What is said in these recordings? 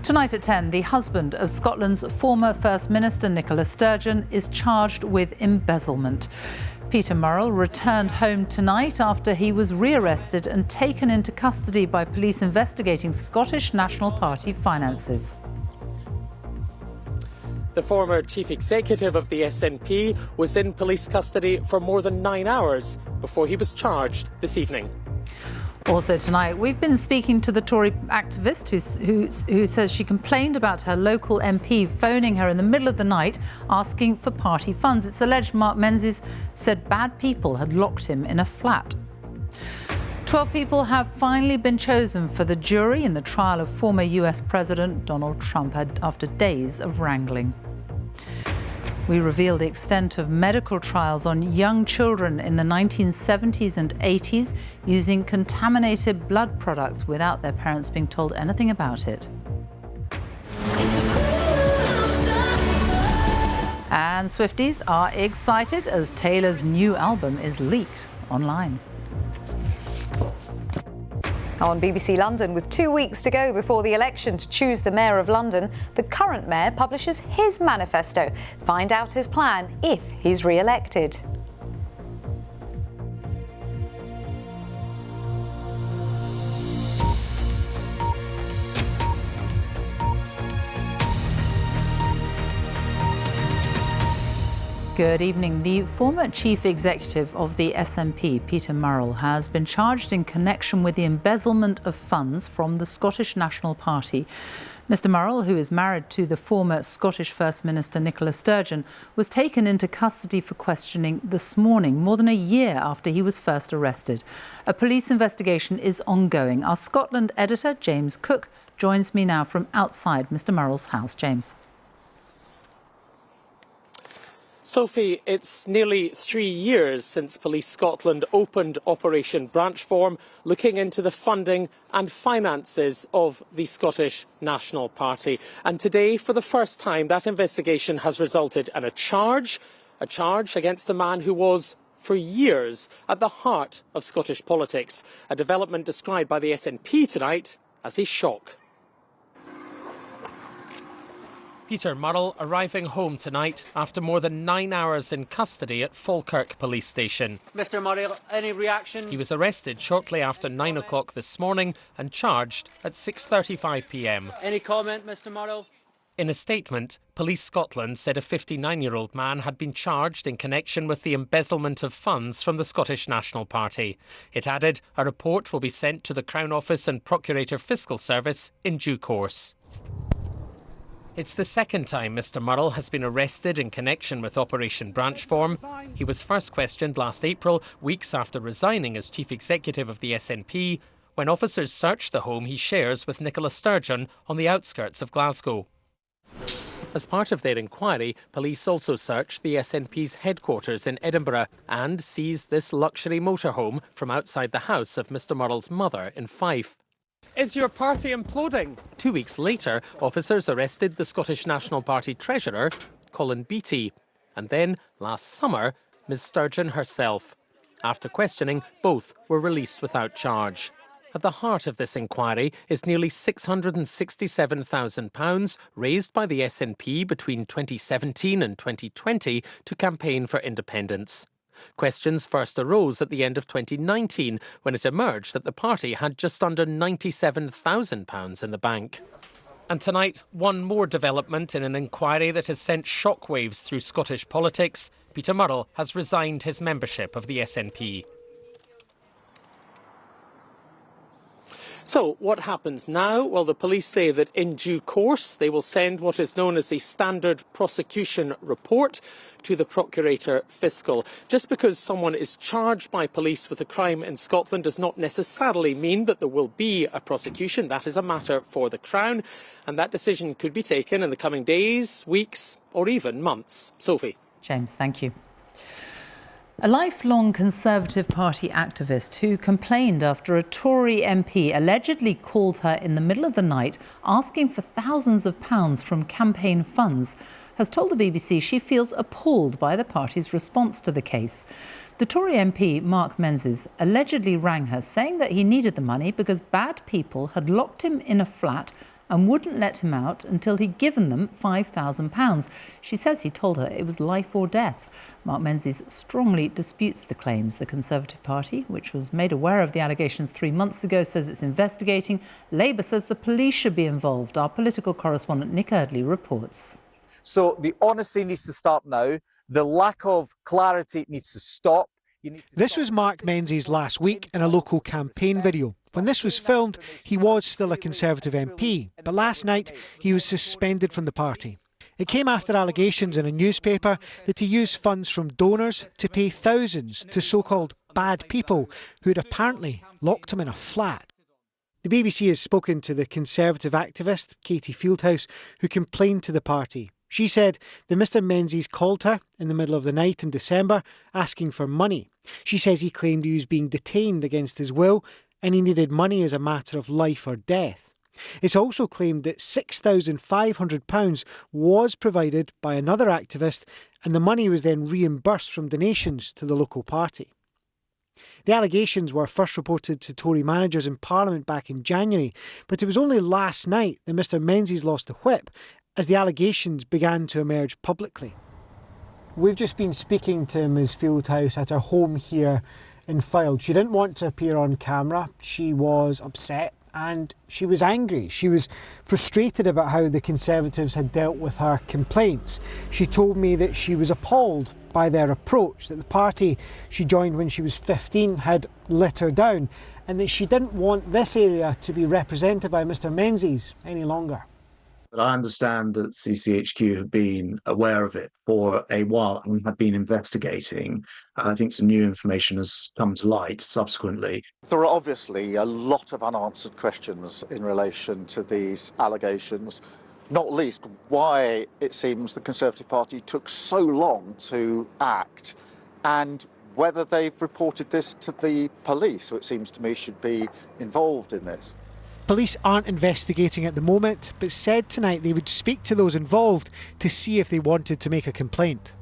Tonight at 10, the husband of Scotland's former First Minister Nicola Sturgeon is charged with embezzlement. Peter Murrrell returned home tonight after he was rearrested and taken into custody by police investigating Scottish National Party finances. The former chief executive of the SNP was in police custody for more than 9 hours before he was charged this evening. Also tonight, we've been speaking to the Tory activist who says she complained about her local MP phoning her in the middle of the night asking for party funds. It's alleged Mark Menzies said bad people had locked him in a flat. 12 people have finally been chosen for the jury in the trial of former US President Donald Trump after days of wrangling. We reveal the extent of medical trials on young children in the 1970s and 80s using contaminated blood products without their parents being told anything about it. And Swifties are excited as Taylor's new album is leaked online. On BBC London, with 2 weeks to go before the election to choose the Mayor of London, the current Mayor publishes his manifesto. Find out his plan if he's re-elected. Good evening. The former chief executive of the SNP, Peter Murrrell, has been charged in connection with the embezzlement of funds from the Scottish National Party. Mr Murrrell, who is married to the former Scottish First Minister Nicola Sturgeon, was taken into custody for questioning this morning, more than a year after he was first arrested. A police investigation is ongoing. Our Scotland editor, James Cook, joins me now from outside Mr Murrell's house. James. Sophie, it's nearly 3 years since Police Scotland opened Operation Branchform, looking into the funding and finances of the Scottish National Party. And today, for the first time, that investigation has resulted in a charge against a man who was, for years, at the heart of Scottish politics. A development described by the SNP tonight as a shock. Peter Murrrell arriving home tonight after more than 9 hours in custody at Falkirk Police Station. Mr Murrrell, any reaction? He was arrested shortly after 9 o'clock this morning and charged at 6:35 p.m. Any comment, Mr Murrrell? In a statement, Police Scotland said a 59-year-old man had been charged in connection with the embezzlement of funds from the Scottish National Party. It added a report will be sent to the Crown Office and Procurator Fiscal Service in due course. It's the second time Mr Murrrell has been arrested in connection with Operation Branchform. He was first questioned last April, weeks after resigning as chief executive of the SNP, when officers searched the home he shares with Nicola Sturgeon on the outskirts of Glasgow. As part of their inquiry, police also searched the SNP's headquarters in Edinburgh and seized this luxury motorhome from outside the house of Mr Murrell's mother in Fife. Is your party imploding? 2 weeks later, officers arrested the Scottish National Party treasurer, Colin Beattie, and then, last summer, Ms Sturgeon herself. After questioning, both were released without charge. At the heart of this inquiry is nearly £667,000 raised by the SNP between 2017 and 2020 to campaign for independence. Questions first arose at the end of 2019 when it emerged that the party had just under £97,000 in the bank. And tonight, one more development in an inquiry that has sent shockwaves through Scottish politics. Peter Murrrell has resigned his membership of the SNP. So, what happens now? Well, the police say that in due course they will send what is known as the Standard Prosecution Report to the Procurator Fiscal. Just because someone is charged by police with a crime in Scotland does not necessarily mean that there will be a prosecution. That is a matter for the Crown, and that decision could be taken in the coming days, weeks, or even months. Sophie. James, thank you. A lifelong Conservative Party activist who complained after a Tory MP allegedly called her in the middle of the night asking for thousands of pounds from campaign funds has told the BBC she feels appalled by the party's response to the case. The Tory MP, Mark Menzies, allegedly rang her saying that he needed the money because bad people had locked him in a flat and wouldn't let him out until he'd given them £5,000. She says he told her it was life or death. Mark Menzies strongly disputes the claims. The Conservative Party, which was made aware of the allegations 3 months ago, says it's investigating. Labour says the police should be involved. Our political correspondent Nick Eardley reports. So the honesty needs to start now. The lack of clarity needs to stop. This was Mark Menzies last week in a local campaign video. When this was filmed, he was still a Conservative MP, but last night he was suspended from the party. It came after allegations in a newspaper that he used funds from donors to pay thousands to so-called bad people who had apparently locked him in a flat. The BBC has spoken to the Conservative activist, Katie Fieldhouse, who complained to the party. She said that Mr Menzies called her in the middle of the night in December asking for money. She says he claimed he was being detained against his will and he needed money as a matter of life or death. It's also claimed that £6,500 was provided by another activist and the money was then reimbursed from donations to the local party. The allegations were first reported to Tory managers in Parliament back in January, but it was only last night that Mr Menzies lost the whip as the allegations began to emerge publicly. We've just been speaking to Ms Fieldhouse at her home here in Fylde. She didn't want to appear on camera. She was upset and she was angry. She was frustrated about how the Conservatives had dealt with her complaints. She told me that she was appalled by their approach, that the party she joined when she was 15 had let her down, and that she didn't want this area to be represented by Mr Menzies any longer. But I understand that CCHQ have been aware of it for a while and have been investigating. And I think some new information has come to light subsequently. There are obviously a lot of unanswered questions in relation to these allegations, not least why it seems the Conservative Party took so long to act and whether they've reported this to the police, who it seems to me should be involved in this. Police aren't investigating at the moment, but said tonight they would speak to those involved to see if they wanted to make a complaint.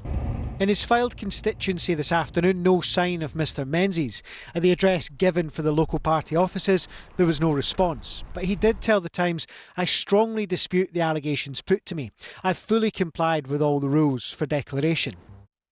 In his Fylde constituency this afternoon, no sign of Mr Menzies. At the address given for the local party offices, there was no response. But he did tell The Times, "I strongly dispute the allegations put to me. I've fully complied with all the rules for declaration."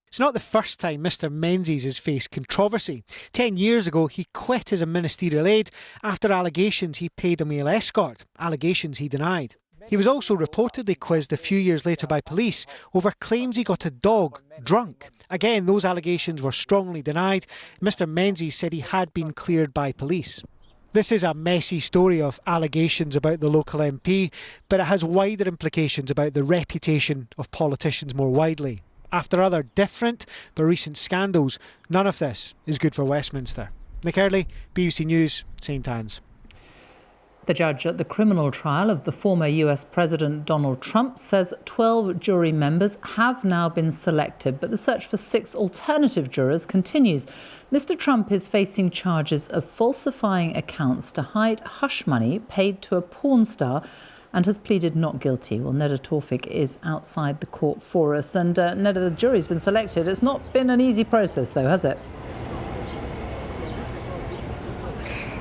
It's not the first time Mr Menzies has faced controversy. 10 years ago, he quit as a ministerial aide after allegations he paid a male escort, allegations he denied. He was also reportedly quizzed a few years later by police over claims he got a dog drunk. Again, those allegations were strongly denied. Mr Menzies said he had been cleared by police. This is a messy story of allegations about the local MP, but it has wider implications about the reputation of politicians more widely. After other different but recent scandals, none of this is good for Westminster. Nick Eardley, BBC News, St Anne's. The judge at the criminal trial of the former US President Donald Trump says 12 jury members have now been selected, but the search for 6 alternative jurors continues. Mr. Trump is facing charges of falsifying accounts to hide hush money paid to a porn star and has pleaded not guilty. Well, Neda Tawfik is outside the court for us. And Neda, the jury's been selected. It's not been an easy process, though, has it?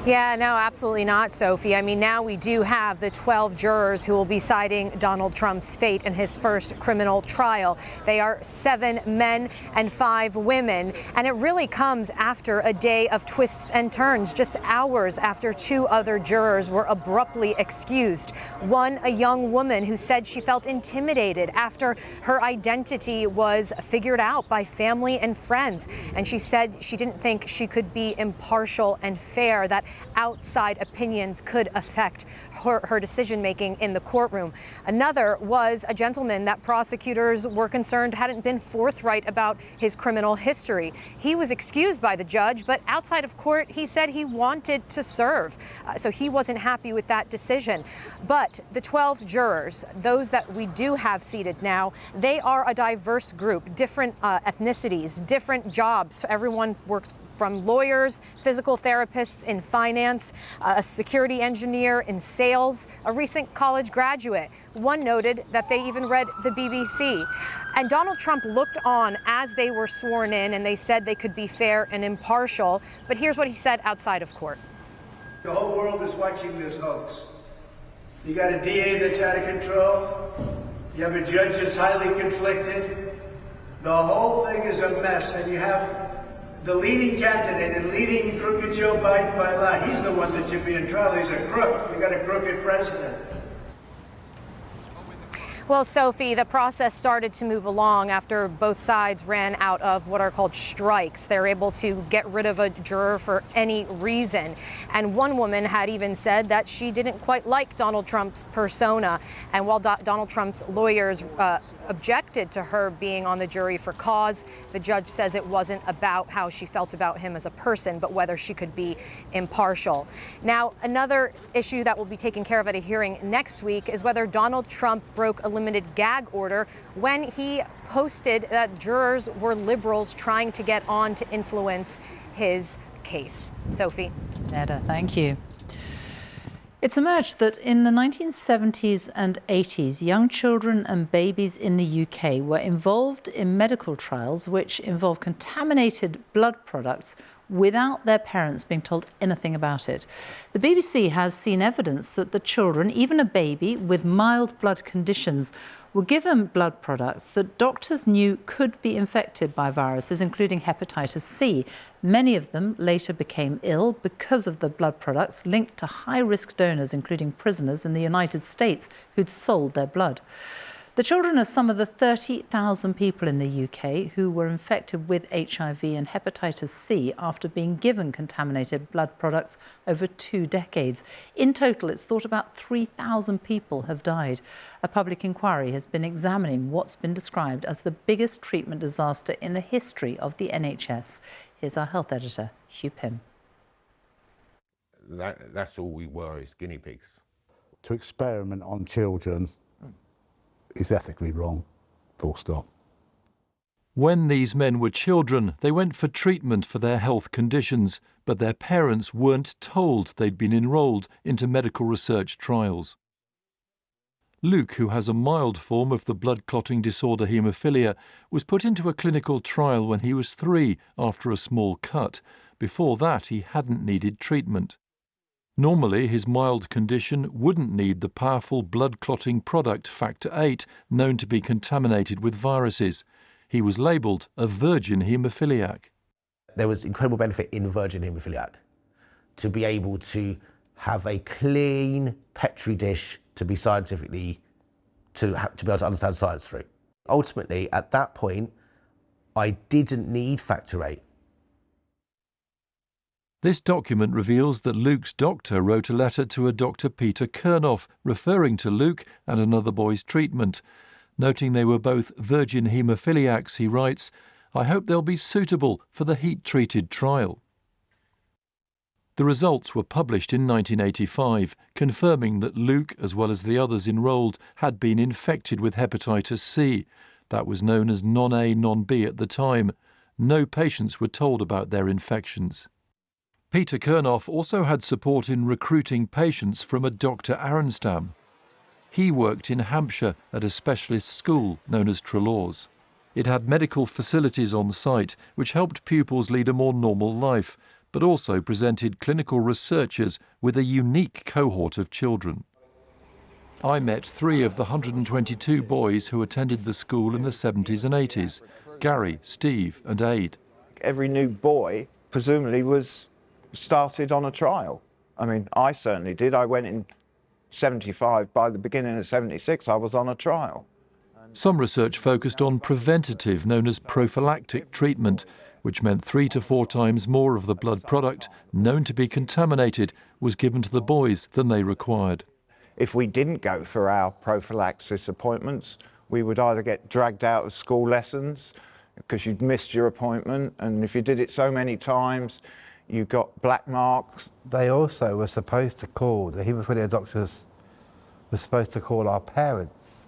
Yeah, no, absolutely not, Sophie. I mean, now we do have the 12 jurors who will be deciding Donald Trump's fate in his first criminal trial. They are 7 men and 5 women, and it really comes after a day of twists and turns, just hours after 2 other jurors were abruptly excused. One, a young woman who said she felt intimidated after her identity was figured out by family and friends, and she said she didn't think she could be impartial and fair, that outside opinions could affect her decision-making in the courtroom. Another was a gentleman that prosecutors were concerned hadn't been forthright about his criminal history. He was excused by the judge, but outside of court, he said he wanted to serve. So he wasn't happy with that decision. But the 12 jurors, those that we do have seated now, they are a diverse group, different ethnicities, different jobs. Everyone works from lawyers, physical therapists in finance, a security engineer in sales, a recent college graduate. One noted that they even read the BBC. And Donald Trump looked on as they were sworn in, and they said they could be fair and impartial. But here's what he said outside of court. The whole world is watching this hoax. You got a DA that's out of control. You have a judge that's highly conflicted. The whole thing is a mess, and you have the leading candidate and leading crooked Joe Biden by law. He's the one that should be in trial. He's a crook. You got a crooked president. Well, Sophie, the process started to move along after both sides ran out of what are called strikes. They're able to get rid of a juror for any reason. And one woman had even said that she didn't quite like Donald Trump's persona. And while Donald Trump's lawyers objected to her being on the jury for cause, the judge says it wasn't about how she felt about him as a person, but whether she could be impartial. Now, another issue that will be taken care of at a hearing next week is whether Donald Trump broke a limited gag order when he posted that jurors were liberals trying to get on to influence his case. Sophie. Neda, thank you. It's emerged that in the 1970s and 80s, young children and babies in the UK were involved in medical trials which involved contaminated blood products without their parents being told anything about it. The BBC has seen evidence that the children, even a baby with mild blood conditions, were given blood products that doctors knew could be infected by viruses, including hepatitis C. Many of them later became ill because of the blood products linked to high-risk donors, including prisoners in the United States who'd sold their blood. The children are some of the 30,000 people in the UK who were infected with HIV and hepatitis C after being given contaminated blood products over 2 decades. In total, it's thought about 3,000 people have died. A public inquiry has been examining what's been described as the biggest treatment disaster in the history of the NHS. Here's our health editor, Hugh Pym. That's all we were, is guinea pigs. To experiment on children is ethically wrong, full stop. When these men were children, they went for treatment for their health conditions, but their parents weren't told they'd been enrolled into medical research trials. Luke, who has a mild form of the blood clotting disorder haemophilia, was put into a clinical trial when he was 3 after a small cut. Before that, he hadn't needed treatment. Normally, his mild condition wouldn't need the powerful blood-clotting product Factor VIII, known to be contaminated with viruses. He was labelled a virgin haemophiliac. There was incredible benefit in virgin haemophiliac to be able to have a clean Petri dish to be scientifically, to be able to understand science through. Ultimately, at that point, I didn't need Factor VIII. This document reveals that Luke's doctor wrote a letter to a Dr. Peter Kernoff referring to Luke and another boy's treatment. Noting they were both virgin haemophiliacs, he writes, "I hope they'll be suitable for the heat-treated trial." The results were published in 1985, confirming that Luke, as well as the others enrolled, had been infected with hepatitis C. That was known as non-A, non-B at the time. No patients were told about their infections. Peter Kernoff also had support in recruiting patients from a Dr. Arenstam. He worked in Hampshire at a specialist school known as Trelaws. It had medical facilities on site which helped pupils lead a more normal life, but also presented clinical researchers with a unique cohort of children. I met 3 of the 122 boys who attended the school in the 70s and 80s, Gary, Steve and Aid. Every new boy presumably was started on a trial. I mean, I certainly did. I went in 75. By the beginning of 76, I was on a trial. Some research focused on preventative, known as prophylactic treatment, which meant 3 to 4 times more of the blood product known to be contaminated was given to the boys than they required. If we didn't go for our prophylaxis appointments, we would either get dragged out of school lessons because you'd missed your appointment, and if you did it so many times, you got black marks. They also were supposed to call, the haemophilia doctors were supposed to call our parents,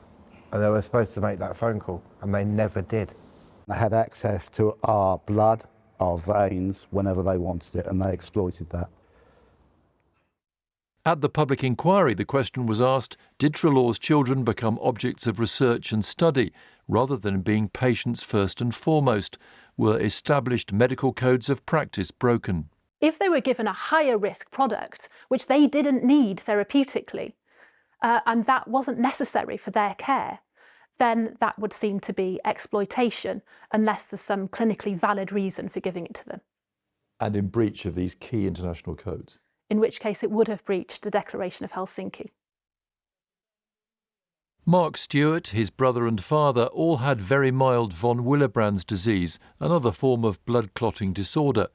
and they were supposed to make that phone call, and they never did. They had access to our blood, our veins, whenever they wanted it, and they exploited that. At the public inquiry, the question was asked, did Trelaw's children become objects of research and study, rather than being patients first and foremost? Were established medical codes of practice broken? If they were given a higher risk product, which they didn't need therapeutically, and that wasn't necessary for their care, then that would seem to be exploitation unless there's some clinically valid reason for giving it to them. And in breach of these key international codes. In which case it would have breached the Declaration of Helsinki. Mark Stewart, his brother and father all had very mild von Willebrand's disease, another form of blood clotting disorder.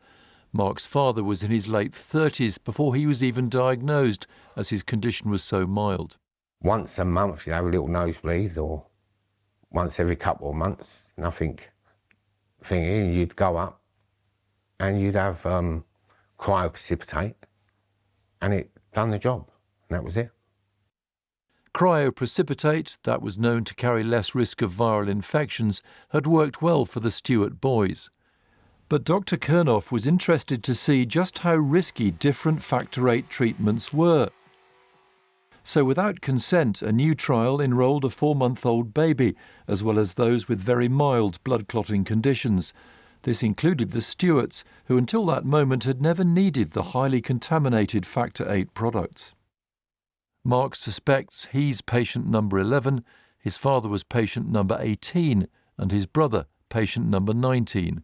Mark's father was in his late 30s before he was even diagnosed, as his condition was so mild. Once a month you'd have a little nosebleed, or once every couple of months, nothing thinking, you'd go up and you'd have cryoprecipitate, and it done the job, and that was it. Cryoprecipitate, that was known to carry less risk of viral infections, had worked well for the Stewart boys. But Dr. Kernoff was interested to see just how risky different factor VIII treatments were. So without consent, a new trial enrolled a 4-month-old baby, as well as those with very mild blood clotting conditions. This included the Stewarts, who until that moment had never needed the highly contaminated factor VIII products. Mark suspects he's patient number 11, his father was patient number 18, and his brother patient number 19.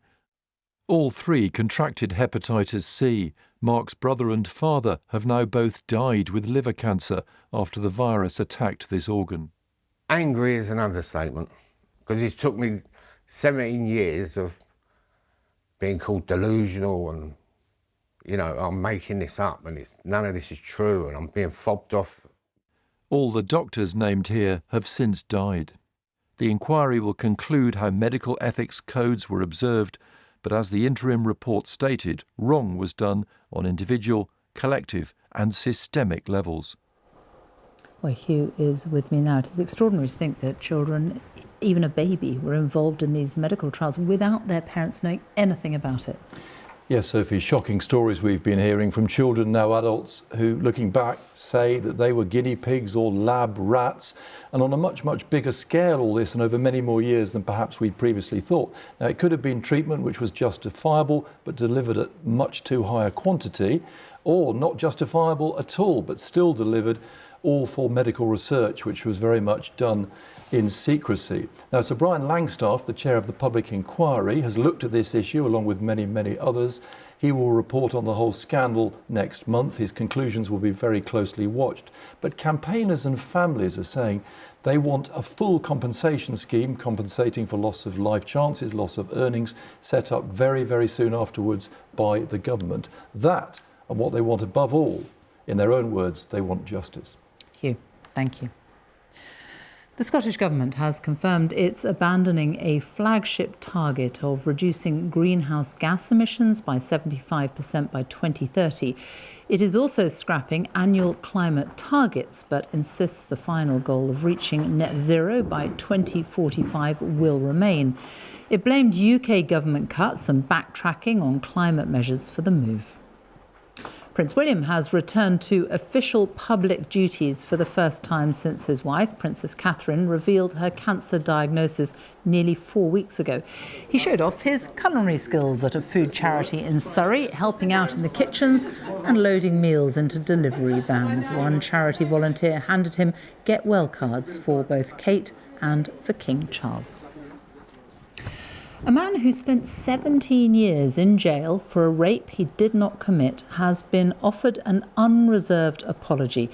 All three contracted hepatitis C. Mark's brother and father have now both died with liver cancer after the virus attacked this organ. Angry is an understatement, because it took me 17 years of being called delusional and, you know, I'm making this up and none of this is true and I'm being fobbed off. All the doctors named here have since died. The inquiry will conclude how medical ethics codes were observed, but as the interim report stated, wrong was done on individual, collective and systemic levels. Well, Hugh is with me now. It is extraordinary to think that children, even a baby, were involved in these medical trials without their parents knowing anything about it. Yes, Sophie, shocking stories we've been hearing from children, now adults, who, looking back, say that they were guinea pigs or lab rats, and on a much, much bigger scale all this and over many more years than perhaps we'd previously thought. Now, it could have been treatment which was justifiable but delivered at much too high a quantity, or not justifiable at all but still delivered, all for medical research, which was very much done in secrecy. Now, Sir Brian Langstaff, the chair of the public inquiry, has looked at this issue along with many, many others. He will report on the whole scandal next month. His conclusions will be very closely watched. But campaigners and families are saying they want a full compensation scheme, compensating for loss of life chances, loss of earnings, set up very, very soon afterwards by the government. That, and what they want above all, in their own words, they want justice. Hugh, thank you. The Scottish Government has confirmed it's abandoning a flagship target of reducing greenhouse gas emissions by 75% by 2030. It is also scrapping annual climate targets, but insists the final goal of reaching net zero by 2045 will remain. It blamed UK government cuts and backtracking on climate measures for the move. Prince William has returned to official public duties for the first time since his wife, Princess Catherine, revealed her cancer diagnosis nearly 4 weeks ago. He showed off his culinary skills at a food charity in Surrey, helping out in the kitchens and loading meals into delivery vans. One charity volunteer handed him get well cards for both Kate and for King Charles. A man who spent 17 years in jail for a rape he did not commit has been offered an unreserved apology.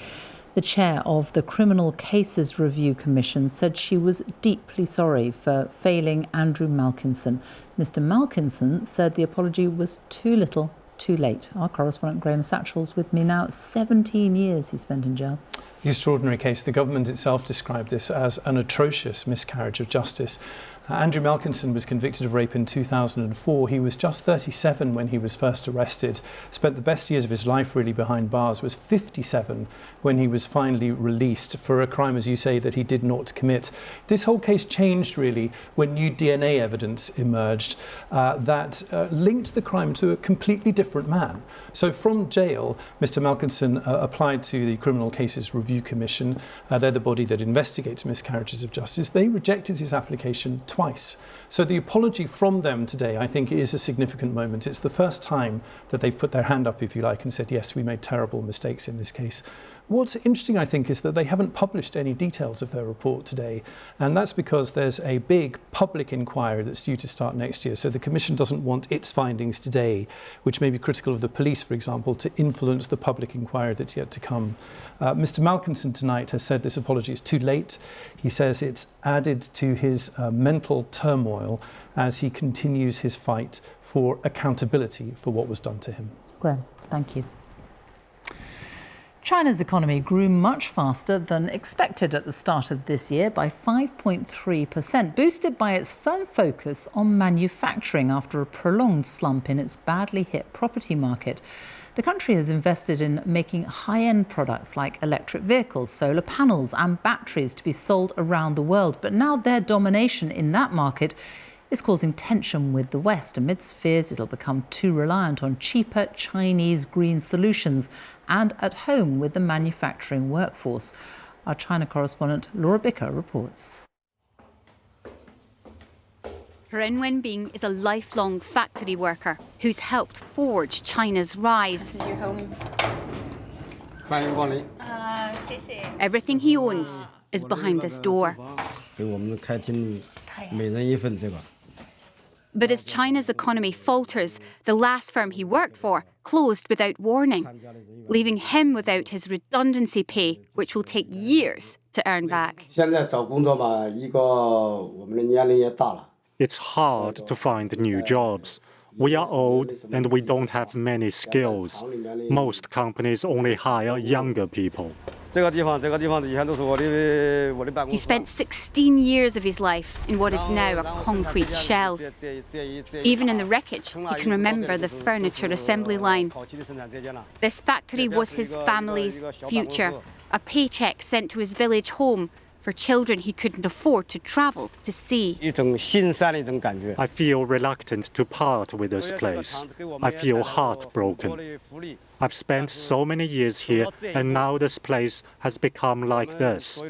The chair of the Criminal Cases Review Commission said she was deeply sorry for failing Andrew Malkinson. Mr. Malkinson said the apology was too little, too late. Our correspondent Graham Satchel's with me now. 17 years he spent in jail. The extraordinary case. The government itself described this as an atrocious miscarriage of justice. Andrew Malkinson was convicted of rape in 2004. He was just 37 when he was first arrested, spent the best years of his life really behind bars, was 57 when he was finally released for a crime, as you say, that he did not commit. This whole case changed really when new DNA evidence emerged that linked the crime to a completely different man. So from jail, Mr. Malkinson applied to the Criminal Cases Review Commission. They're the body that investigates miscarriages of justice. They rejected his application twice. So the apology from them today, I think, is a significant moment. It's the first time that they've put their hand up, if you like, and said, yes, we made terrible mistakes in this case. What's interesting, I think, is that they haven't published any details of their report today, and that's because there's a big public inquiry that's due to start next year, so the Commission doesn't want its findings today, which may be critical of the police, for example, to influence the public inquiry that's yet to come. Mr Malkinson tonight has said this apology is too late. He says it's added to his mental turmoil as he continues his fight for accountability for what was done to him. Graham, thank you. China's economy grew much faster than expected at the start of this year by 5.3%, boosted by its firm focus on manufacturing after a prolonged slump in its badly hit property market. The country has invested in making high-end products like electric vehicles, solar panels and batteries to be sold around the world. But now their domination in that market is causing tension with the West amidst fears it'll become too reliant on cheaper Chinese green solutions and at home with the manufacturing workforce. Our China correspondent Laura Bicker reports. Ren Wenbing is a lifelong factory worker who's helped forge China's rise. This is your home. Everything he owns is behind this door. But as China's economy falters, the last firm he worked for closed without warning, leaving him without his redundancy pay, which will take years to earn back. It's hard to find new jobs. We are old and we don't have many skills. Most companies only hire younger people. He spent 16 years of his life in what is now a concrete shell. Even in the wreckage, he can remember the furniture assembly line. This factory was his family's future, a paycheck sent to his village home for children he couldn't afford to travel to see. I feel reluctant to part with this place. I feel heartbroken. I've spent so many years here, and now this place has become like this.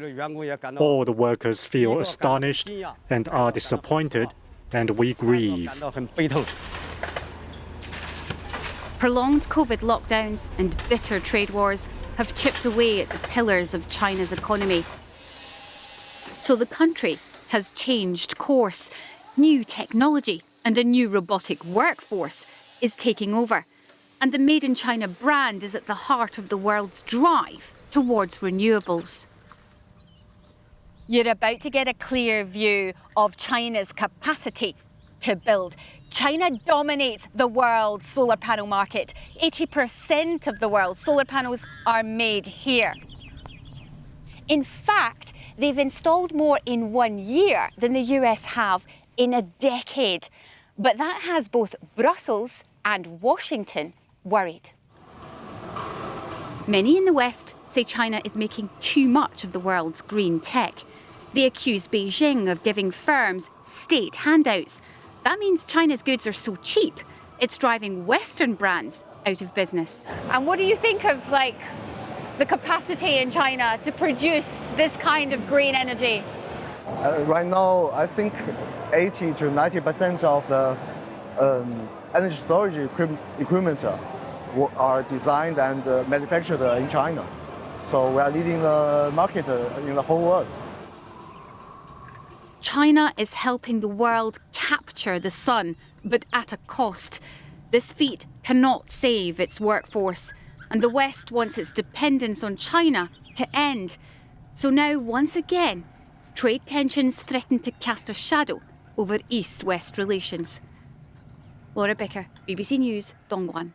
All the workers feel astonished and are disappointed, and we grieve. Prolonged COVID lockdowns and bitter trade wars have chipped away at the pillars of China's economy. So the country has changed course. New technology and a new robotic workforce is taking over. And the Made in China brand is at the heart of the world's drive towards renewables. You're about to get a clear view of China's capacity to build. China dominates the world's solar panel market. 80% of the world's solar panels are made here. In fact, they've installed more in 1 year than the US have in a decade. But that has both Brussels and Washington worried. Many in the West say China is making too much of the world's green tech. They accuse Beijing of giving firms state handouts. That means China's goods are so cheap, it's driving Western brands out of business. And what do you think of, the capacity in China to produce this kind of green energy? Right now, I think 80 to 90% of the energy storage equipment are designed and manufactured in China. So we are leading the market in the whole world. China is helping the world capture the sun, but at a cost. This feat cannot save its workforce, and the West wants its dependence on China to end. So now, once again, trade tensions threaten to cast a shadow over East-West relations. Laura Bicker, BBC News, Dongguan.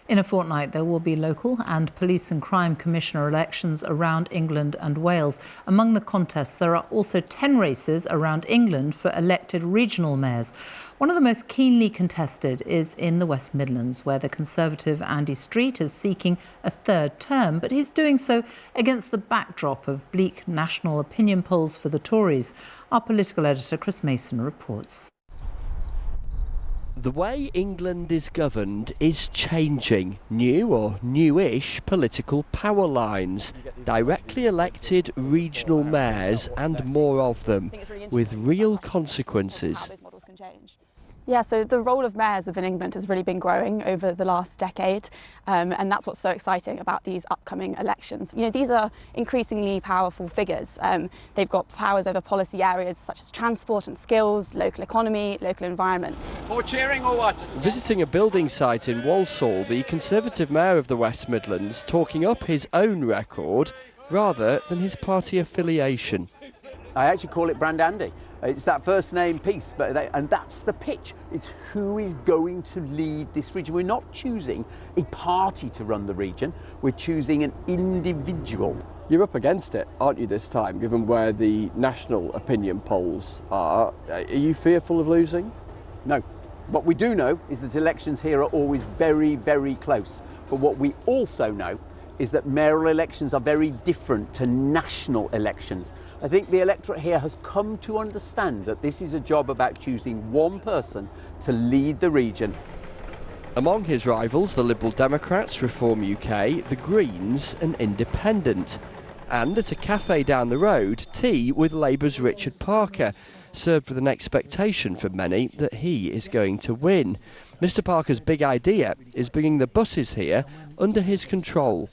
In a fortnight, there will be local and police and crime commissioner elections around England and Wales. Among the contests, there are also 10 races around England for elected regional mayors. One of the most keenly contested is in the West Midlands, where the Conservative Andy Street is seeking a third term, but he's doing so against the backdrop of bleak national opinion polls for the Tories. Our political editor, Chris Mason, reports. The way England is governed is changing. New or newish political power lines, directly elected regional mayors and more of them, with real consequences. Yeah, so the role of mayors within England has really been growing over the last decade, and that's what's so exciting about these upcoming elections. You know, these are increasingly powerful figures. They've got powers over policy areas such as transport and skills, local economy, local environment. More cheering or what? Visiting a building site in Walsall, the Conservative Mayor of the West Midlands talking up his own record rather than his party affiliation. I actually call it Brand Andy. It's that first name piece, and that's the pitch. It's who is going to lead this region. We're not choosing a party to run the region, we're choosing an individual. You're up against it, aren't you, this time, given where the national opinion polls are? Are you fearful of losing? No. What we do know is that elections here are always very, very close. But what we also know is that mayoral elections are very different to national elections. I think the electorate here has come to understand that this is a job about choosing one person to lead the region. Among his rivals, the Liberal Democrats, Reform UK, the Greens and Independent. And at a cafe down the road, tea with Labour's Richard Parker, served with an expectation for many that he is going to win. Mr Parker's big idea is bringing the buses here under his control.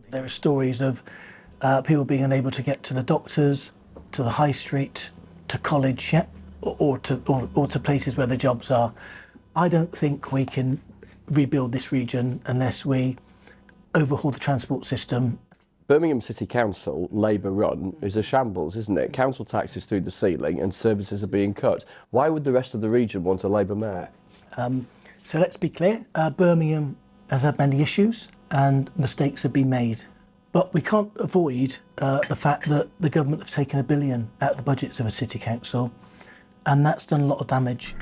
There are stories of people being unable to get to the doctors, to the high street, to college, or to places where the jobs are. I don't think we can rebuild this region unless we overhaul the transport system. Birmingham City Council, Labour run, is a shambles, isn't it? Council tax is through the ceiling and services are being cut. Why would the rest of the region want a Labour mayor? So let's be clear, Birmingham has had many issues and mistakes have been made. But we can't avoid the fact that the government have taken £1 billion out of the budgets of a city council, and that's done a lot of damage.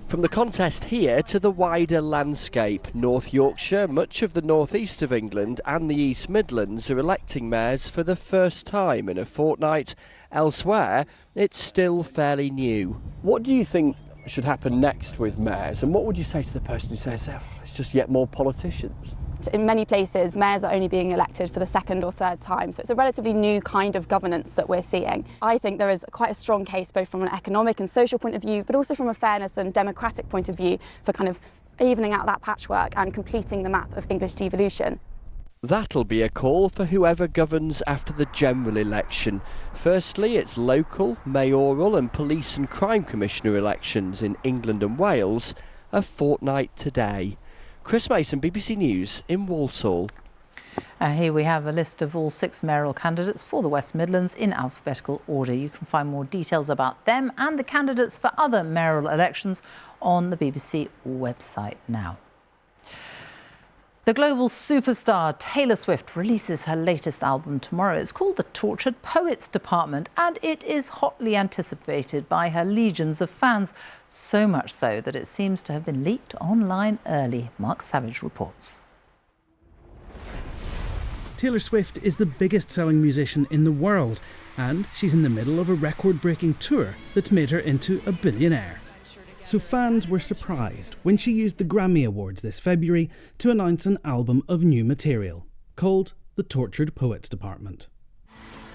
From the contest here to the wider landscape, North Yorkshire, much of the northeast of England and the East Midlands are electing mayors for the first time in a fortnight. Elsewhere, it's still fairly new. What do you think should happen next with mayors, and what would you say to the person who says, oh, it's just yet more politicians? In many places, mayors are only being elected for the second or third time, so it's a relatively new kind of governance that we're seeing. I think there is quite a strong case both from an economic and social point of view, but also from a fairness and democratic point of view for kind of evening out that patchwork and completing the map of English devolution. That'll be a call for whoever governs after the general election. Firstly, it's local, mayoral and police and crime commissioner elections in England and Wales a fortnight today. Chris Mason, BBC News in Walsall. Here we have a list of all 6 mayoral candidates for the West Midlands in alphabetical order. You can find more details about them and the candidates for other mayoral elections on the BBC website now. The global superstar Taylor Swift releases her latest album tomorrow. It's called The Tortured Poets Department, and it is hotly anticipated by her legions of fans, so much so that it seems to have been leaked online early. Mark Savage reports. Taylor Swift is the biggest-selling musician in the world, and she's in the middle of a record-breaking tour that's made her into a billionaire. So fans were surprised when she used the Grammy Awards this February to announce an album of new material, called The Tortured Poets Department.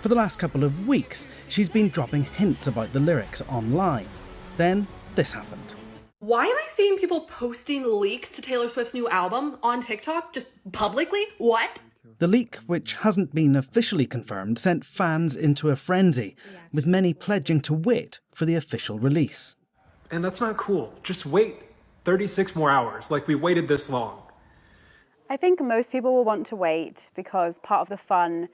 For the last couple of weeks, she's been dropping hints about the lyrics online. Then, this happened. Why am I seeing people posting leaks to Taylor Swift's new album on TikTok, just publicly? What? The leak, which hasn't been officially confirmed, sent fans into a frenzy, with many pledging to wait for the official release. And that's not cool. Just wait 36 more hours, like we waited this long. I think most people will want to wait because part of the fun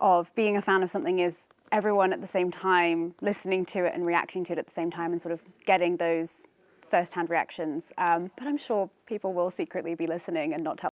of being a fan of something is everyone at the same time listening to it and reacting to it at the same time and sort of getting those first-hand reactions. But I'm sure people will secretly be listening and not tell.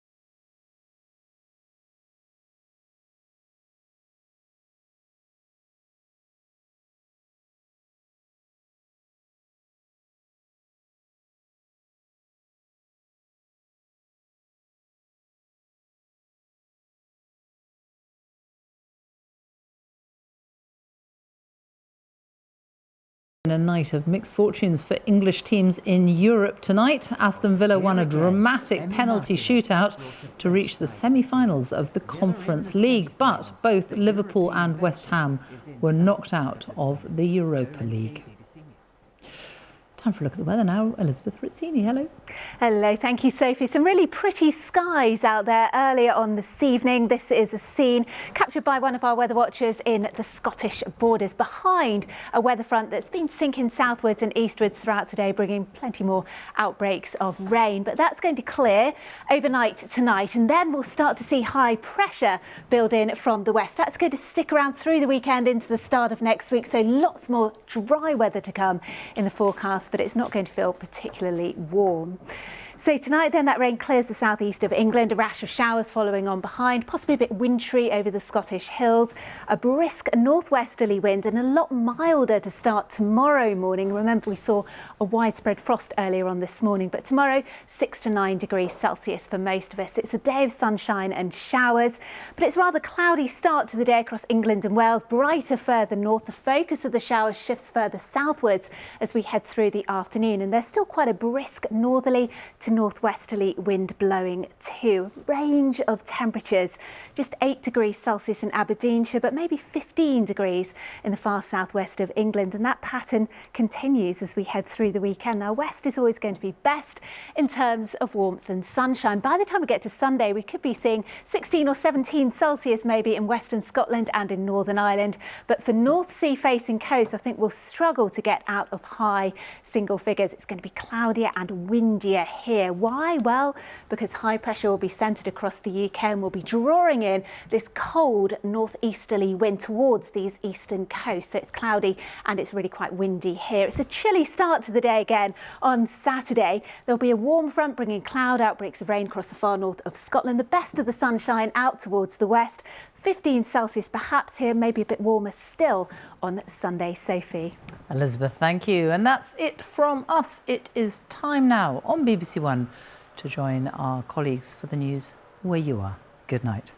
A night of mixed fortunes for English teams in Europe tonight. Aston Villa won a dramatic penalty shootout to reach the semi-finals of the Conference League, but both Liverpool and West Ham were knocked out of the Europa League. Time for a look at the weather now. Elizabeth Rizzini, hello. Hello, thank you, Sophie. Some really pretty skies out there earlier on this evening. This is a scene captured by one of our weather watchers in the Scottish borders behind a weather front that's been sinking southwards and eastwards throughout today, bringing plenty more outbreaks of rain. But that's going to clear overnight tonight, and then we'll start to see high pressure build in from the west. That's going to stick around through the weekend into the start of next week, so lots more dry weather to come in the forecast, but it's not going to feel particularly warm. So tonight then, that rain clears the southeast of England, a rash of showers following on behind, possibly a bit wintry over the Scottish hills, a brisk northwesterly wind and a lot milder to start tomorrow morning. Remember, we saw a widespread frost earlier on this morning, but tomorrow 6 to 9 degrees Celsius for most of us. It's a day of sunshine and showers, but it's a rather cloudy start to the day across England and Wales, brighter further north. The focus of the showers shifts further southwards as we head through the afternoon, and there's still quite a brisk northerly to northwesterly wind blowing too. Range of temperatures, just 8 degrees Celsius in Aberdeenshire, but maybe 15 degrees in the far southwest of England, and that pattern continues as we head through the weekend. Now, west is always going to be best in terms of warmth and sunshine. By the time we get to Sunday, we could be seeing 16 or 17 Celsius maybe in western Scotland and in Northern Ireland, but for North Sea facing coast, I think we'll struggle to get out of high single figures. It's going to be cloudier and windier here. Why? Well, because high pressure will be centred across the UK and will be drawing in this cold northeasterly wind towards these eastern coasts. So it's cloudy and it's really quite windy here. It's a chilly start to the day again on Saturday. There'll be a warm front bringing cloud outbreaks of rain across the far north of Scotland. The best of the sunshine out towards the west. 15 Celsius perhaps here, maybe a bit warmer still on Sunday. Sophie. Elizabeth, thank you. And that's it from us. It is time now on BBC One to join our colleagues for the news where you are. Good night.